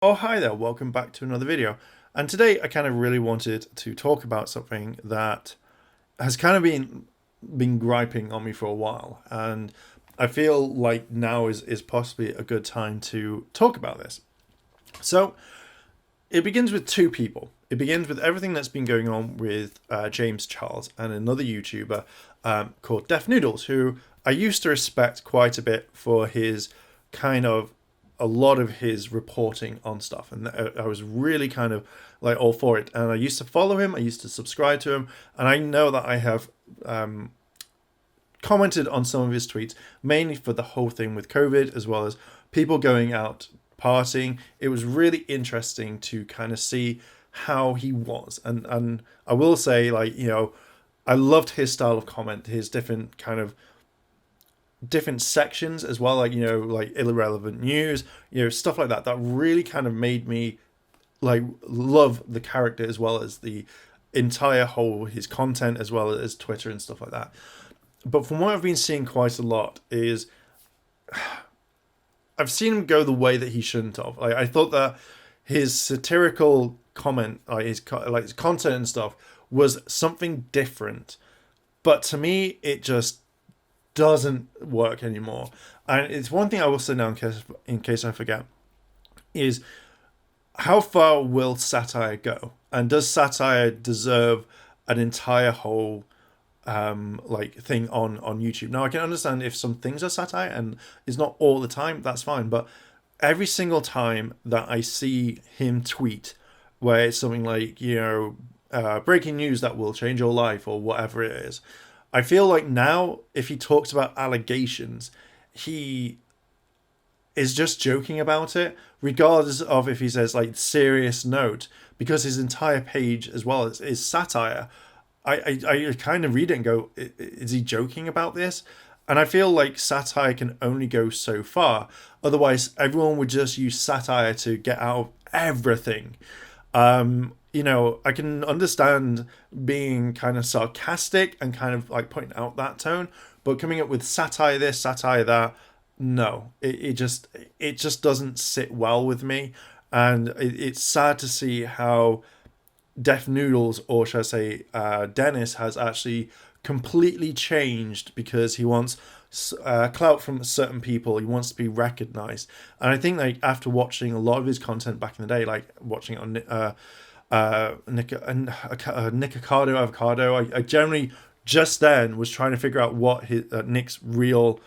Oh, hi there, welcome back to another video. And today I kind of really wanted to talk about something that has kind of been griping on me for a while. And I feel like now is possibly a good time to talk about this. So it begins with two people. It begins with everything that's been going on with James Charles and another YouTuber called Def Noodles, who I used to respect quite a bit for his kind of a lot of his reporting on stuff, and I was really kind of like all for it. And I used to follow him, I used to subscribe to him, and I know that I have commented on some of his tweets, mainly for the whole thing with COVID, as well as people going out partying. It was really interesting to kind of see how he was. And I will say, like, I loved his style of comment, his different sections as well, like, like irrelevant news, stuff like that, that really kind of made me like love the character as well as the entire whole his content as well as Twitter and stuff like that. But from what I've been seeing quite a lot is I've seen him go the way that he shouldn't have. Like, I thought that his satirical comment, like his content and stuff, was something different. But to me, it just doesn't work anymore. And it's one thing I will say now, in case I forget, is how far will satire go? And does satire deserve an entire whole like thing on YouTube? Now I can understand if some things are satire and it's not all the time, that's fine. But every single time that I see him tweet where it's something like, breaking news that will change your life or whatever it is, I feel like now if he talks about allegations, he is just joking about it, regardless of if he says like serious note, because his entire page as well is satire. I kind of read it and go, is he joking about this? And I feel like satire can only go so far. Otherwise, everyone would just use satire to get out of everything. I can understand being kind of sarcastic and kind of like putting out that tone, but coming up with satire this, satire that, no, it just doesn't sit well with me, and it's sad to see how Def Noodles, or should I say, Dennis, has actually completely changed because he wants clout from certain people. He wants to be recognized, and I think like after watching a lot of his content back in the day, like watching it on Nick Avocado, I generally just then was trying to figure out what his Nick's real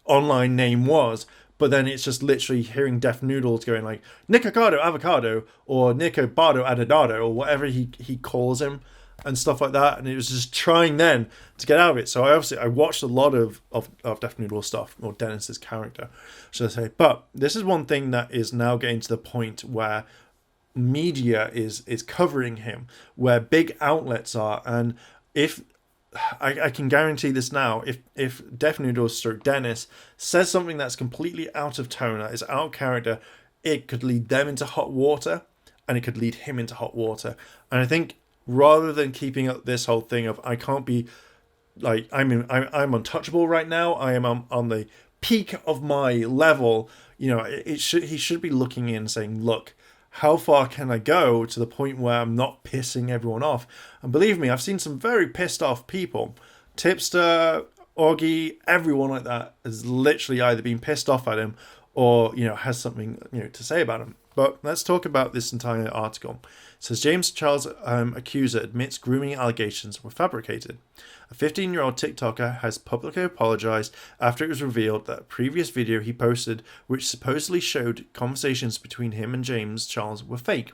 online name was. But then it's just literally hearing Def Noodles going like Nicocado Avocado or Nicobado Adadado or whatever he calls him and stuff like that. And it was just trying then to get out of it. So I watched a lot of Def Noodle stuff, or Dennis's character, should I say. But this is one thing that is now getting to the point where media is covering him, where big outlets are. And if I can guarantee this now, if Def Noodles stroke Dennis says something that's completely out of tone, that is out of character, it could lead them into hot water, and it could lead him into hot water. And I think rather than keeping up this whole thing of I can't be like I'm untouchable right now, I am on the peak of my level. He should be looking in, saying, look, how far can I go to the point where I'm not pissing everyone off? And believe me, I've seen some very pissed off people. Tipster, Augie, everyone like that has literally either been pissed off at him or, has something, to say about him. But let's talk about this entire article. It says James Charles accuser admits grooming allegations were fabricated. A 15-year-old TikToker has publicly apologized after it was revealed that a previous video he posted, which supposedly showed conversations between him and James Charles, were fake.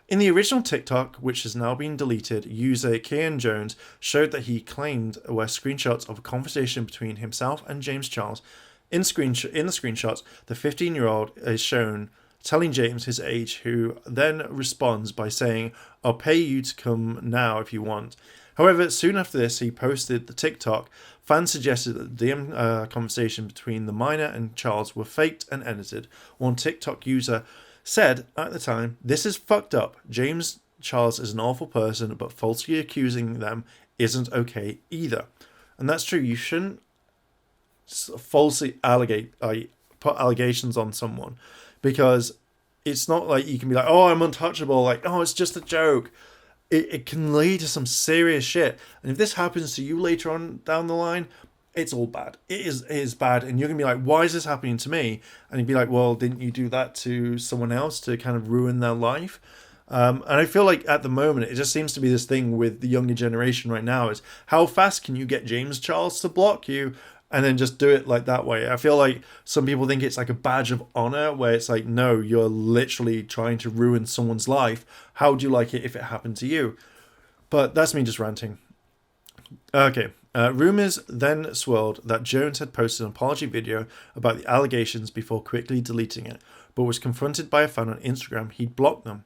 In the original TikTok, which has now been deleted, user Kian Jones showed that he claimed were screenshots of a conversation between himself and James Charles. In the screenshots, the 15-year-old is shown telling James his age, who then responds by saying, I'll pay you to come now if you want. However, soon after this, he posted the TikTok. Fans suggested that the conversation between the minor and Charles were faked and edited. One TikTok user said at the time, this is fucked up. James Charles is an awful person, but falsely accusing them isn't okay either. And that's true. You shouldn't falsely put allegations on someone, because it's not like you can be like, oh, I'm untouchable, like, oh, it's just a joke. It can lead to some serious shit. And if this happens to you later on down the line, it's all bad. It is bad. And you're going to be like, why is this happening to me? And you'd be like, well, didn't you do that to someone else to kind of ruin their life? And I feel like at the moment, it just seems to be this thing with the younger generation right now is how fast can you get James Charles to block you and then just do it like that way? I feel like some people think it's like a badge of honor where it's like, no, you're literally trying to ruin someone's life. How would you like it if it happened to you? But that's me just ranting. Okay. Rumors then swirled that Jones had posted an apology video about the allegations before quickly deleting it, but was confronted by a fan on Instagram. He'd blocked them.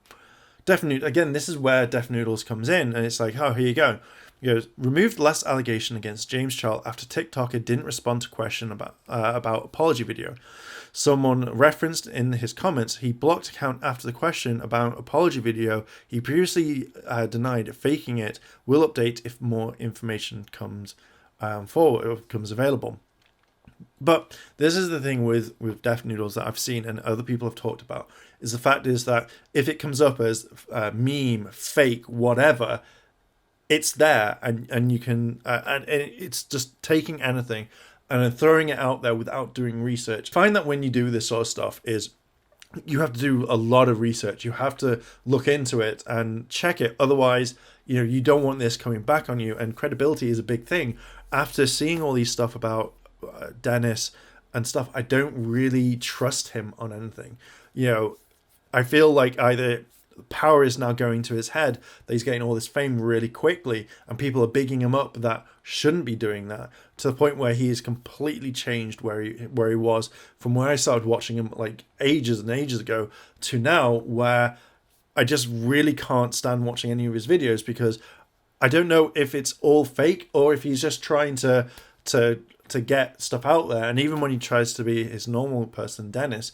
Again, this is where Def Noodles comes in, and it's like, oh, here you go. He goes, removed last allegation against James Charles after TikToker didn't respond to question about apology video. Someone referenced in his comments he blocked account after the question about apology video. He previously denied faking it. Will update if more information comes forward or becomes available. But this is the thing with Def Noodles that I've seen and other people have talked about, is the fact is that if it comes up as meme, fake, whatever, it's there and you can, and it's just taking anything and then throwing it out there without doing research. I find that when you do this sort of stuff is you have to do a lot of research. You have to look into it and check it. Otherwise, you don't want this coming back on you, and credibility is a big thing. After seeing all these stuff about Dennis and stuff, I don't really trust him on anything. I feel like either power is now going to his head, that he's getting all this fame really quickly, and people are bigging him up that shouldn't be doing that, to the point where he is completely changed where he was from where I started watching him like ages and ages ago to now, where I just really can't stand watching any of his videos because I don't know if it's all fake or if he's just trying to get stuff out there. And even when he tries to be his normal person, Dennis,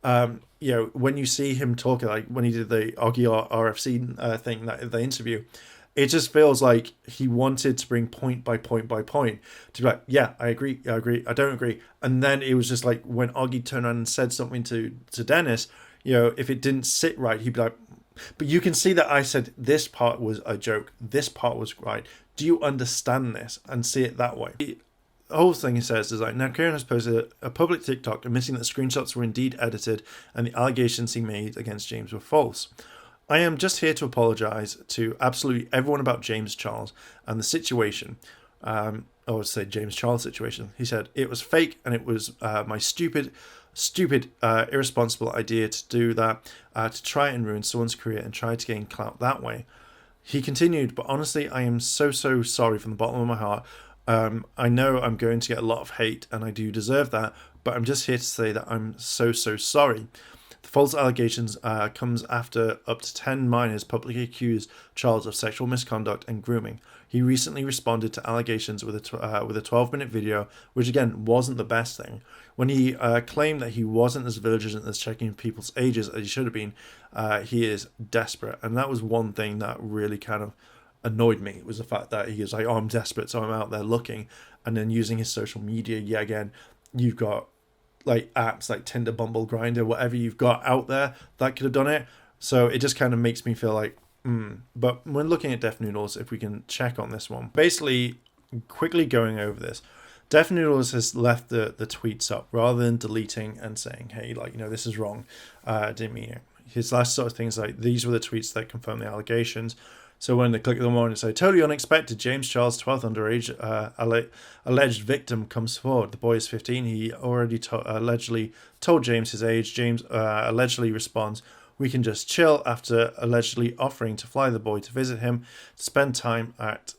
when you see him talking, like when he did the Oggy RFC thing, that the interview, it just feels like he wanted to bring point by point by point to be like, yeah, I agree, I don't agree. And then it was just like when Oggy turned around and said something to Dennis, if it didn't sit right, he'd be like, but you can see that I said this part was a joke, this part was right. Do you understand this? And see it that way. The whole thing he says is like, now Kieran has posted a public TikTok admitting that screenshots were indeed edited and the allegations he made against James were false. I am just here to apologise to absolutely everyone about James Charles and the situation. I would say James Charles situation. He said, it was fake and it was my stupid, irresponsible idea to do that, to try and ruin someone's career and try to gain clout that way. He continued, but honestly, I am so sorry from the bottom of my heart. I know I'm going to get a lot of hate and I do deserve that, but I'm just here to say that I'm so sorry. The false allegations comes after up to 10 minors publicly accused Charles of sexual misconduct and grooming. He recently responded to allegations with a 12-minute video, which again wasn't the best thing. When he claimed that he wasn't as vigilant as checking people's ages as he should have been, he is desperate. And that was one thing that really kind of annoyed me, was the fact that he was like, oh, I'm desperate, so I'm out there looking. And then using his social media, yet again, you've got like apps like Tinder, Bumble, Grindr, whatever you've got out there that could have done it. So it just kind of makes me feel like, But when looking at Def Noodles, if we can check on this one, basically quickly going over this, Def Noodles has left the tweets up rather than deleting and saying, hey, this is wrong. Didn't mean it. His last sort of things like, these were the tweets that confirm the allegations. So when they click them on and say, totally unexpected, James Charles, 12th underage alleged victim comes forward. The boy is 15. He already allegedly told James his age. James allegedly responds, we can just chill, after allegedly offering to fly the boy to visit him, to spend time at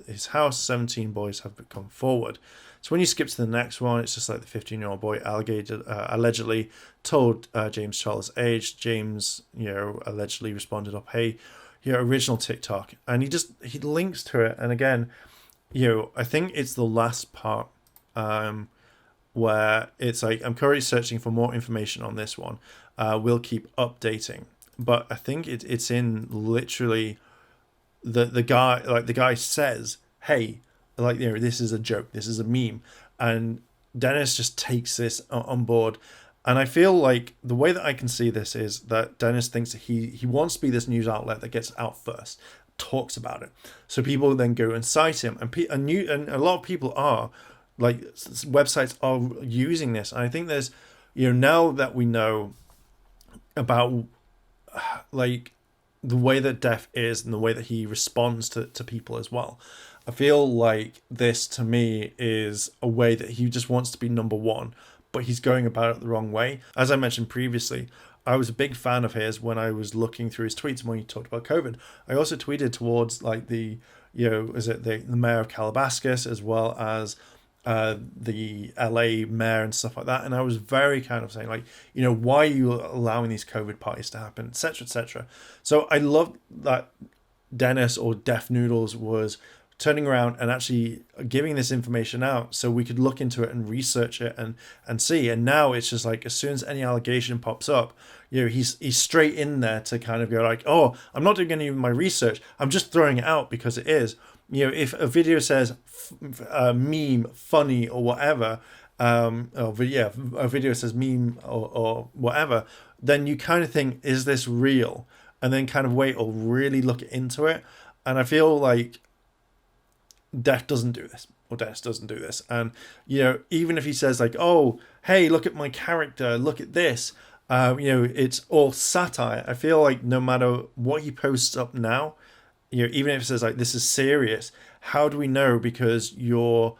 his house. 17 boys have come forward. So when you skip to the next one, it's just like the 15-year-old boy allegedly told James Charles' age. James, allegedly responded up, hey, your original TikTok, and he links to it. And again, I think it's the last part where it's like, I'm currently searching for more information on this one. We'll keep updating. But I think it's in literally the guy says, hey, this is a joke, this is a meme, and Dennis just takes this on board And I feel like the way that I can see this is that Dennis thinks that he wants to be this news outlet that gets out first, talks about it. So people then go and cite him. And a lot of people are, like, websites are using this. And I think there's, now that we know about, like, the way that Def is and the way that he responds to people as well, I feel like this to me is a way that he just wants to be number one, but he's going about it the wrong way. As I mentioned previously, I was a big fan of his when I was looking through his tweets and when he talked about COVID. I also tweeted towards, like, the mayor of Calabasas, as well as the LA mayor and stuff like that. And I was very kind of saying, like, why are you allowing these COVID parties to happen, etc., etc. So I loved that Dennis, or Def Noodles, was turning around and actually giving this information out so we could look into it and research it and see. And now it's just like, as soon as any allegation pops up, he's straight in there to kind of go like, oh, I'm not doing any of my research, I'm just throwing it out because it is. If a video says meme, funny, or whatever, a video says meme or whatever, then you kind of think, is this real? And then kind of wait or really look into it. And I feel like Def doesn't do this, or Dennis doesn't do this. And, even if he says like, oh, hey, look at my character, look at this, it's all satire. I feel like no matter what he posts up now, even if it says like, this is serious, how do we know? Because your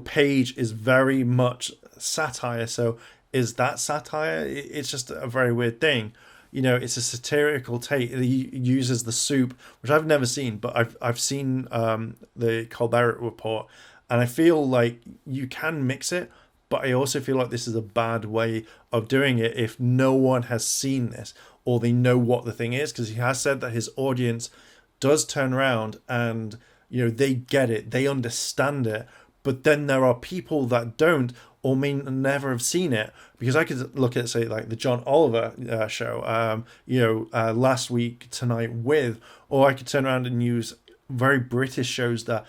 page is very much satire. So is that satire? It's just a very weird thing. It's a satirical take. He uses the soup, which I've never seen, but I've seen the Colbert Report, and I feel like you can mix it, but I also feel like this is a bad way of doing it if no one has seen this or they know what the thing is, because he has said that his audience does turn around and they get it, they understand it, but then there are people that don't, or may never have seen it. Because I could look at, say, like the John Oliver show, last week, Tonight With, or I could turn around and use very British shows that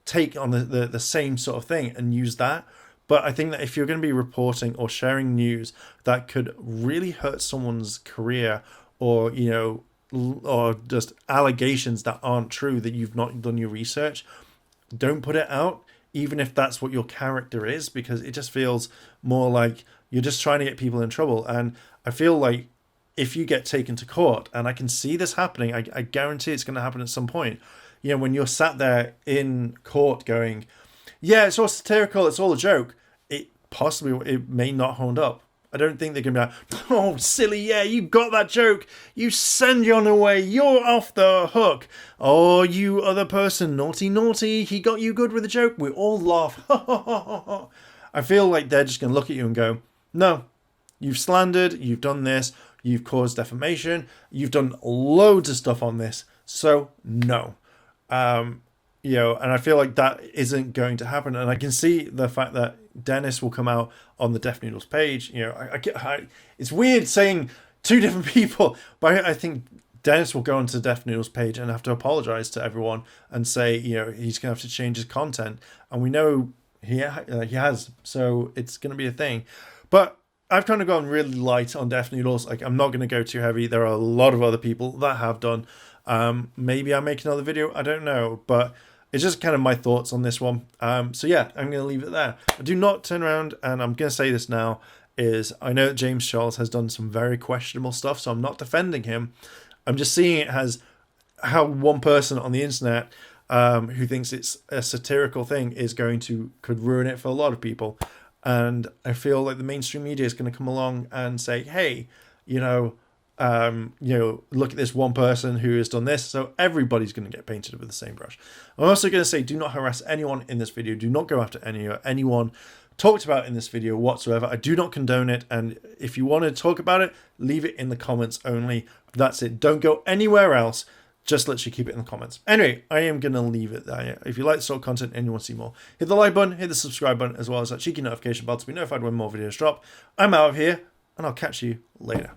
take on the same sort of thing and use that. But I think that if you're going to be reporting or sharing news that could really hurt someone's career, or or just allegations that aren't true, that you've not done your research, don't put it out, even if that's what your character is, because it just feels more like you're just trying to get people in trouble. And I feel like if you get taken to court, and I can see this happening, I guarantee it's going to happen at some point, when you're sat there in court going, yeah, it's all satirical, it's all a joke, it may not hold up. I don't think they're going to be like, oh, silly, yeah, you got that joke, you send you on away, you're off the hook. Oh, you other person, naughty, he got you good with a joke, we all laugh. I feel like they're just going to look at you and go, no, you've slandered, you've done this, you've caused defamation, you've done loads of stuff on this, so no. And I feel like that isn't going to happen. And I can see the fact that Dennis will come out on the Def Noodles page. It's weird saying two different people, but I think Dennis will go onto the Def Noodles page and have to apologize to everyone and say, he's going to have to change his content. And we know he has, so it's going to be a thing. But I've kind of gone really light on Def Noodles. Like, I'm not going to go too heavy. There are a lot of other people that have done. Maybe I'll make another video. I don't know, but it's just kind of my thoughts on this one. So yeah, I'm going to leave it there. But do not turn around, and I'm going to say this now, is I know that James Charles has done some very questionable stuff, so I'm not defending him. I'm just seeing it as how one person on the internet who thinks it's a satirical thing could ruin it for a lot of people. And I feel like the mainstream media is going to come along and say, hey, look at this one person who has done this, so everybody's going to get painted with the same brush. I'm also going to say, do not harass anyone in this video. Do not go after anyone talked about in this video whatsoever. I do not condone it, and if you want to talk about it, leave it in the comments only. That's it. Don't go anywhere else. Just literally keep it in the comments. Anyway, I am going to leave it there. If you like this sort of content and you want to see more, hit the like button, hit the subscribe button, as well as that cheeky notification bell to be notified when more videos drop. I'm out of here, and I'll catch you later.